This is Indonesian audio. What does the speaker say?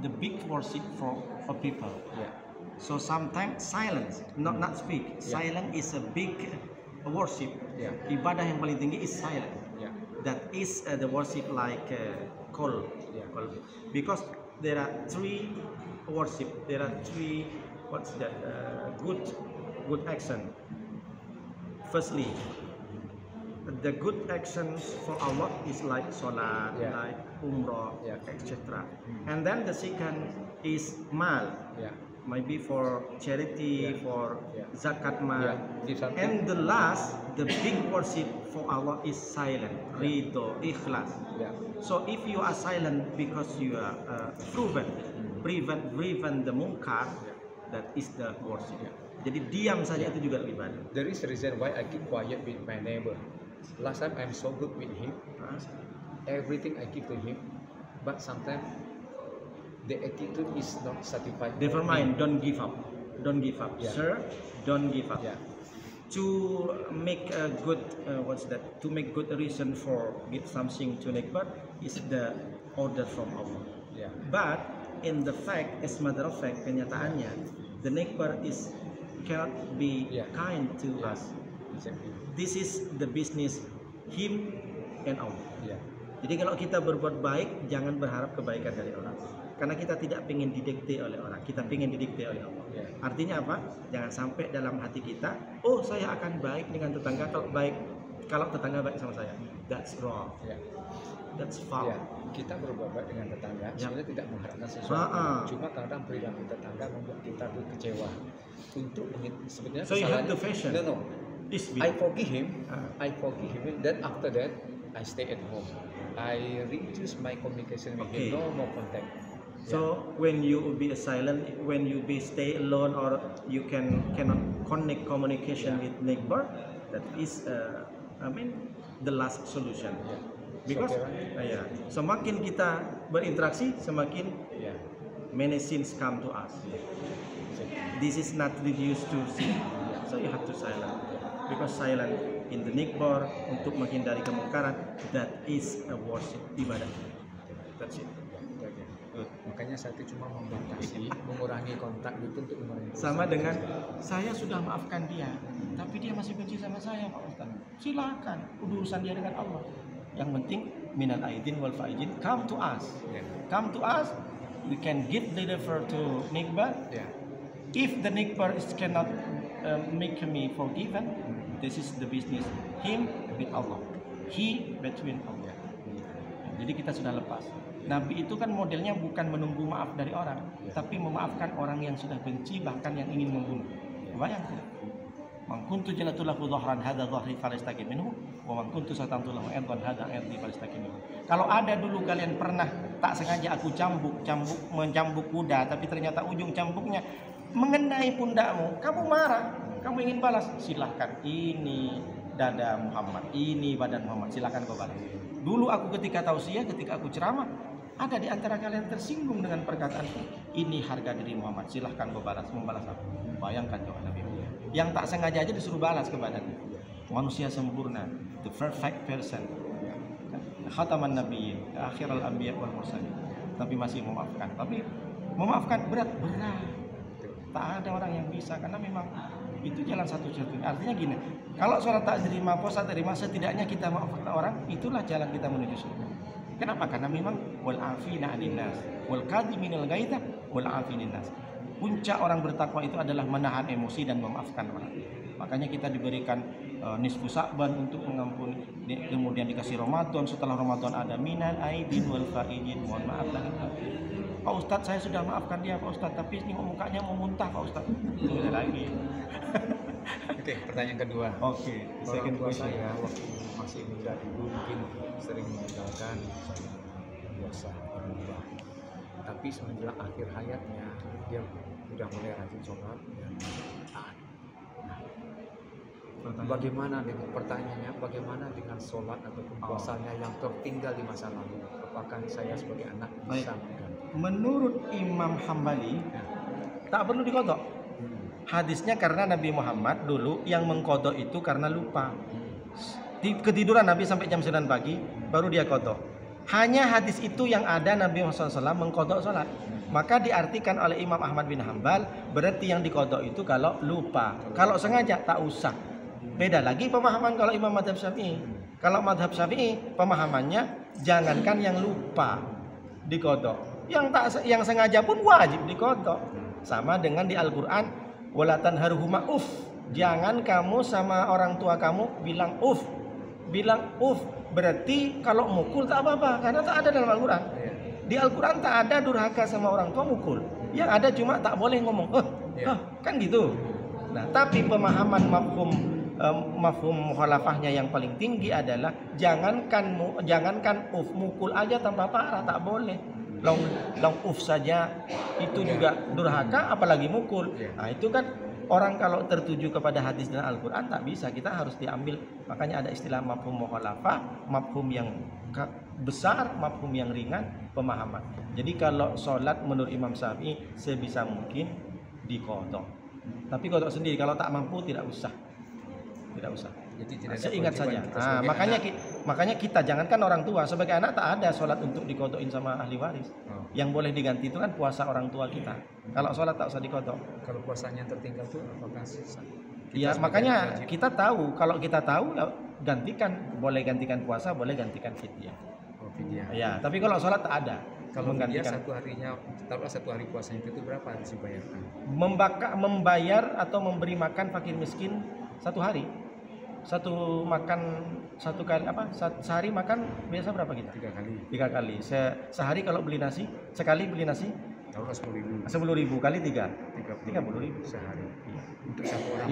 the big worship for people. Yeah. So sometimes silence, not speak. Silence is a big worship. Yeah. Ibadah yang paling tinggi is silent. Yeah. That is the worship like call. Yeah. Call. Because there are three worship. There are three what's that good action. Firstly, the good actions for Allah is like salat, like umrah, etc. And then the second is mal. Yeah. Maybe for charity, for zakat mal. And the last, the big worship for Allah is silent, ridho, ikhlas. So if you are silent because you are prevent the munkar, that is the worship. Jadi diam saja itu juga ibadah. There is a reason why I keep quiet with my neighbor. Last time I'm so good with him, everything I give to him, but sometimes the attitude is not satisfied. Never mind, don't give up. Don't give up, sir. Don't give up. To make a good To make good reason for give something to neighbor is the order from Allah. But in the fact, as matter of fact, kenyataannya, the neighbor cannot be kind to us. Exactly. This is the business him and Allah. Jadi kalau kita berbuat baik, jangan berharap kebaikan dari orang. Karena kita tidak ingin didikte oleh orang, kita ingin didikte oleh Allah. Artinya apa? Jangan sampai dalam hati kita, oh saya akan baik dengan tetangga kalau tetangga baik sama saya. That's wrong. That's foul. Kita berbuat baik dengan tetangga, sebenarnya tidak mengharapkan sesuatu. Cuma kadang perilaku tetangga membuat kita tuh kecewa. Untuk sebenarnya so you have the fashion. No. I forgive him. Then after that, I stay at home. I reduce my communication with him. No more contact. So when you be silent, when you be stay alone, or you cannot connect communication with neighbor, that is the last solution. Because semakin kita berinteraksi, semakin many sins come to us. This is not reduced to sin, so you have to silent. Because silent in the neighbor untuk menghindari kemungkaran, that is a worship, ibadah. That's it. Makanya saya itu cuma membatasi, mengurangi kontak gitu untuk mengurangi. Sama dengan saya sudah maafkan dia, tapi dia masih benci sama saya, Pak Ustaz. Silakan, urusan dia dengan Allah. Yang penting minal aidin wal faizin, come to us. Come to us, we can give deliver to neighbor. If the neighbor cannot make me forgiven, this is the business him with Allah, he between Allah. Jadi kita sudah lepas. Nabi itu kan modelnya bukan menunggu maaf dari orang, tapi memaafkan orang yang sudah benci, bahkan yang ingin membunuh. Bayangkan. Man kuntu jalatu lahu dhahran hadza dhahri falastaqim minhu wa man kuntu satantu lahu irdan hadza irdi falastaqim minhu. Kalau ada dulu kalian pernah tak sengaja aku mencambuk kuda, tapi ternyata ujung cambuknya mengenai pundakmu, kamu marah, kamu ingin balas, silahkan, ini dada Muhammad, ini badan Muhammad, silahkan kau balas. Dulu aku ketika tausiah, ketika aku ceramah, ada di antara kalian tersinggung dengan perkataanku, ini harga diri Muhammad, silahkan kau balas. Membalas apa? Bayangkan coba Nabi yang tak sengaja aja disuruh balas kepadanya. Manusia sempurna, the perfect person, khataman nabiyyin, akhirul anbiya wal mursalin, tapi masih memaafkan. Tapi memaafkan berat. Tak ada orang yang bisa, karena memang itu jalan satu-satunya. Artinya gini, kalau sholat tak terima, puasa terima, setidaknya kita maafkan orang, itulah jalan kita menuju surga. Kenapa? Karena memang wal afina 'anil nas, wal kadhiminal ghaidha, wal afinin nas. Puncak orang bertakwa itu adalah menahan emosi dan memaafkan orang. Makanya kita diberikan nisfu Sa'ban untuk mengampuni, kemudian dikasih Ramadan, setelah Ramadan ada minal aidin wal faizin, mohon maaf lahir batin. Pak Ustadz, saya sudah maafkan dia Pak Ustadz, tapi ini mukanya mau muntah Pak Ustadz. Tidak lagi. Oke, pertanyaan kedua. Second question. Saya waktu masih muda dulu mungkin sering meninggalkan biasa berubah. Tapi semenjak akhir hayatnya dia sudah mulai rajin sholat. Bagaimana dengan pertanyaannya? Bagaimana dengan sholat ataupun puasanya yang tertinggal di masa lalu? Apakah saya sebagai anak bisa mengganti? Menurut Imam Hambali, tak perlu dikodok. Hadisnya karena Nabi Muhammad dulu yang mengkodok itu karena lupa. Ketiduran Nabi sampai jam 9 pagi, baru dia kodok. Hanya hadis itu yang ada Nabi Muhammad SAW mengkodok sholat. Maka diartikan oleh Imam Ahmad bin Hambal, berarti yang dikodok itu kalau lupa. Kalau sengaja tak usah. Beda lagi pemahaman kalau Imam Madhab Syafi'i. Kalau Madhab Syafi'i pemahamannya jangankan yang lupa dikodok, yang sengaja pun wajib dikodok. Sama dengan di Al-Quran, walatan haruhuma uf. Jangan kamu sama orang tua kamu bilang uf. Berarti kalau mukul tak apa-apa, karena tak ada dalam Al-Quran. Di Al-Quran tak ada durhaka sama orang tua mukul. Yang ada cuma tak boleh ngomong kan gitu. Nah, tapi pemahaman mafhum mukhalafahnya yang paling tinggi adalah jangankan uf, mukul aja tanpa parah tak boleh. Long uf saja itu juga durhaka, apalagi mukul. Nah, itu kan orang kalau tertuju kepada hadis dan Al-Quran tak bisa, kita harus diambil. Makanya ada istilah mafhum mukhalafah, mafhum yang besar, mafhum yang ringan, pemahaman. Jadi kalau sholat menurut Imam Syafi'i sebisa mungkin diqodho. Tapi qodho sendiri, kalau tak mampu tidak usah. Jadi tidak seingat saja. Nah, makanya kita jangankan orang tua, sebagai anak tak ada sholat untuk diqodhoin sama ahli waris. Yang boleh diganti itu kan puasa orang tua kita. Kalau sholat tak usah diqodho. Kalau puasanya tertinggal itu apakah sisa? Ya makanya kita tahu, kalau kita tahu ya gantikan, boleh gantikan puasa, boleh gantikan fidyah. Oh, fidyah. Ya, tapi kalau sholat tak ada. Kalau menggantikan satu harinya, taruhlah satu hari puasanya itu berapa harus dibayarkan? Membayar atau memberi makan fakir miskin satu hari. Satu kali sehari makan biasa berapa kita? 3 kali. 3 kali. Sehari kalau beli nasi, sekali beli nasi taruhlah 10.000. 10.000 kali 3. 30.000 sehari. Untuk satu orang.